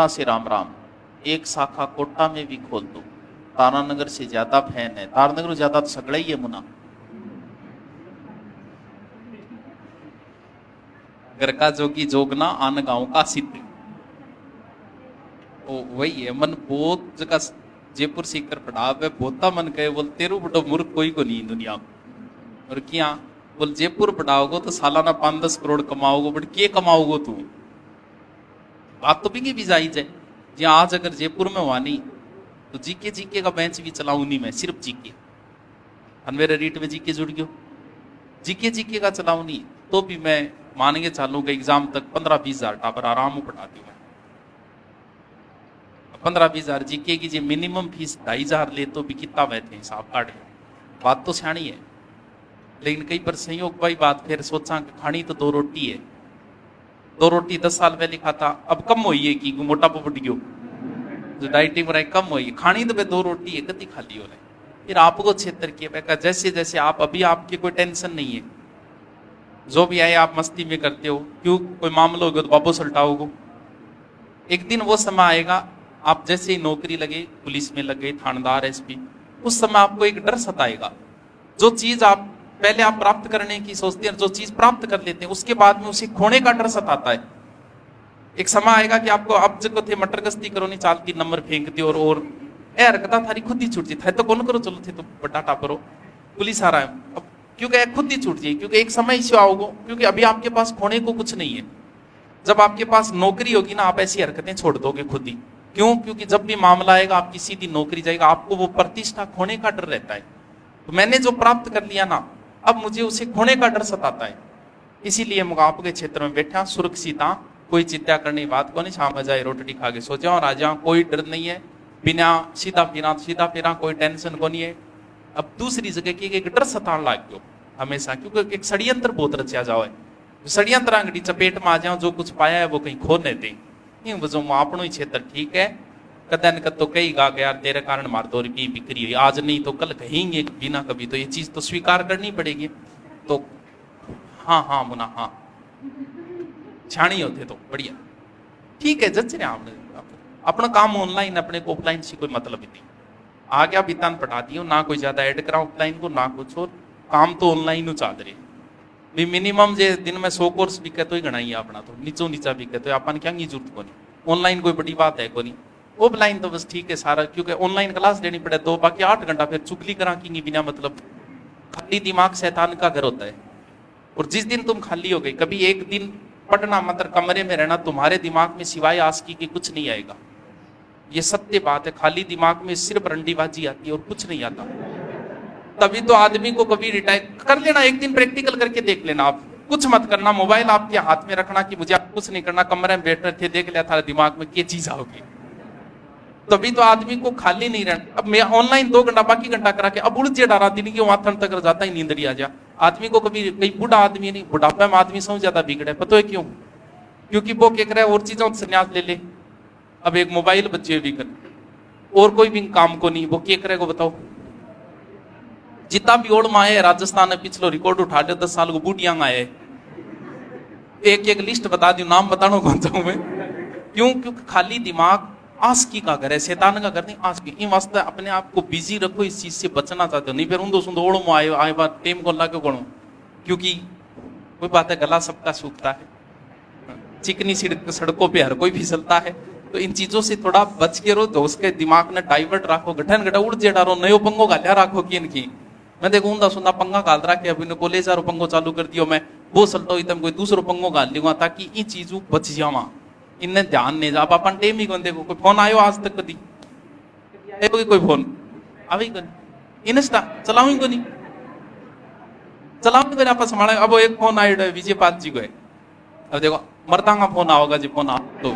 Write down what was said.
कोटा से राम राम, एक शाखा कोटा में भी खोल दो। तारानगर से ज्यादा फैन है, तारानगर ज्यादा तो सगड़ा ही है मुना। घर का जोगी जोगना आन गांव का सिद्ध। ओ वही है मन बहुत जगह जयपुर सीकर पढ़ाव है बहुता मन कहे बोल तेरू बटो मूर्ख कोई को नहीं दुनिया में। और क्या बोल जयपुर पढ़ाओगे तो सालाना 5-10 करोड़ कमाओगे, बट के कमाओगे तू? बात तो भी जाई जाए जी। आज अगर जयपुर में हुआ नहीं तो जीके का बेंच भी चलाऊ नहीं मैं, सिर्फ जीके अनवेरे रीट में जीके जुड़ गयो, जीके का चलाऊ नहीं तो भी मैं मान के चालूंगा एग्जाम तक 15-20 हजार टापर आराम पढ़ा दी मैं। 15-20 हजार जीके की जो मिनिमम फीस 2,500 ले तो भी कितना बैठे हिसाब काट। बात तो सियाणी है, लेकिन कई बार संयोग भाई बात फिर सोचा कि खानी तो 2 रोटी है, 2 रोटी 10 साल पहले खाता, अब कम हुई है कि मोटापा बढ़ गयो, जो डाइटिंग में कम हुई है, खानी तो 2 रोटी है कति खाली हो रहे। फिर आपको क्षेत्र की जैसे जैसे आप अभी आपकी कोई टेंशन नहीं है, जो भी आए आप मस्ती में करते हो, क्यों कोई मामला होगा तो वापस उल्टाओगे। एक दिन वो समय आएगा आप जैसे ही नौकरी लगे, पुलिस में लग गए, थानेदार एसपी, उस समय आपको एक डर सताएगा। जो चीज आप पहले आप प्राप्त करने की सोचते हैं, जो चीज प्राप्त कर लेते हैं उसके बाद में उसे खोने का डर सताता है। एक समय आएगा कि आपको अब जब थे मटर गश्ती करो नहीं चाल की नंबर फेंकते और हरकत थारी खुद ही छूट जाती है, तो कौन करो चलो थे तो बटाटा करो पुलिस आ रहा है, अब क्योंकि खुद ही छूट जाए, क्योंकि एक समय इसे आओगे, क्योंकि अभी आपके पास खोने को कुछ नहीं है। जब आपके पास नौकरी होगी ना, आप ऐसी हरकतें छोड़ दोगे खुद ही। क्यों? क्योंकि जब भी मामला आएगा आपकी सीधी नौकरी जाएगा, आपको वो प्रतिष्ठा खोने का डर रहता है। तो मैंने जो प्राप्त कर लिया ना, अब मुझे उसे खोने का डर सताता है। इसीलिए मैं आपके क्षेत्र में बैठा सुरक्षित, कोई चिंता करने की बात को नहीं, शाम जाए रोटी खा के सो जाओ और आ जाओ, कोई डर नहीं है, बिना सीधा फिरा कोई टेंशन को नहीं है। अब दूसरी जगह की एक डर सतान लाग गयो हमेशा, क्योंकि एक षड्यंत्र बहुत रचा जाओ है, षड्यंत्र अंगड़ी चपेट में आ जाओ, जो कुछ पाया है वो कहीं खो नहीं दे। वजह अपनो ही क्षेत्र ठीक है, कदन कद तो कई गा यार तेरे कारण मार 2 रुपये बिक्री हुई, आज नहीं तो कल कहेंगे बिना कभी, तो ये चीज तो स्वीकार करनी पड़ेगी। तो हाँ मुना हाँ छाणी होते तो बढ़िया ठीक है, जच रहे आपने अपना काम ऑनलाइन, अपने को ऑफलाइन से कोई मतलब ही नहीं। आ गया बितान पढ़ा दियो ना, कोई ज्यादा ऐड करा ऑफलाइन को ना कुछ, और काम तो ऑनलाइन चाल रहे भी। मिनिमम जे दिन में 100 कोर्स बिके तो ही गणा ही अपना, तो नीचा बिके तो अपन क्या जरूरत को नहीं। ऑनलाइन कोई बड़ी बात है को नहीं, ऑफलाइन तो बस ठीक है सारा, क्योंकि ऑनलाइन क्लास लेनी पड़े तो बाकी 8 घंटा फिर चुगली करा की बिना मतलब। खाली दिमाग शैतान का घर होता है, और जिस दिन तुम खाली हो गई, कभी एक दिन पढ़ना मतलब कमरे में रहना, तुम्हारे दिमाग में सिवाय आस्की के कुछ नहीं आएगा। ये सत्य बात है, खाली दिमाग में सिर्फ रंडीबाजी आती है और कुछ नहीं आता। तभी तो आदमी को कभी रिटायर कर लेना, एक दिन प्रैक्टिकल करके देख लेना, आप कुछ मत करना, मोबाइल आपके हाथ में रखना कि मुझे आप कुछ नहीं करना, कमरे में बैठे थे देख लिया था दिमाग में क्या चीज आओगी, तभी तो आदमी को खाली नहीं रहना। अब मैं ऑनलाइन 2 घंटा बाकी घंटा करा के अब उड़ जे डारा दिन की वहां तक जाता ही नींद आ जा आदमी को। कभी कई बूढ़ा आदमी नहीं, बुढ़ापे में आदमी सबसे ज्यादा बिगड़े, पता है क्यों? क्योंकि वो क्या करे और चीजों से संन्यास ले ले। अब एक मोबाइल बच्चे भी कर और कोई भी काम को नहीं, वो क्या करेगा बताओ? जितना भी ओढ़ में आए राजस्थान में पिछलो रिकॉर्ड उठा लिया 10 साल को बूढ़िया आए, एक लिस्ट बता दी, नाम बताना कौन सा मैं। क्यों? क्योंकि खाली दिमाग आस्की का घर है, शैतान का घर नहीं आस्की। इन वास्ते अपने आप को बिजी रखो, इस चीज से बचना चाहते हो, नहीं फिर ऊंधो सुंदो ओढ़ में आए बात टेम को लाके कोणो। क्योंकि कोई बात है, गला सबका सूखता है, चिकनी सड़कों पे हर कोई फिसलता है, तो इन चीजों से थोड़ा बच के रहो। तो उसके दिमाग ने डाइवर्ट राखो, गठन गठा उड़ जेड़ा रो, नयो पंगो गालिया राखो की इनकी। मैं देखो ऊंधा सुंदा पंगा गाल रहा कि अभी ने कॉलेज पंगो चालू कर दियो, मैं वो चलता हूँ कोई दूसरो पंगो गाल लूंगा ताकि इन चीजों बच जावा, इन्हें ध्यान नहीं जा। अपन टेम ही कौन देखो, कोई फोन आयो आज तक कदी कोई फोन अभी इंस्टा चलाऊ ही को नहीं, चलाऊ आप संभाला। अब एक फोन आयो विजय पाल जी को है, अब देखो मरता का फोन आओगा जी, फोन आ तो